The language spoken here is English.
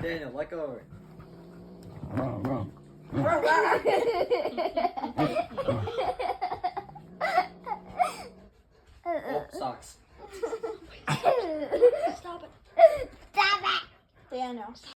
Daniel, let go of her. Oh, socks. Stop it. Daniel.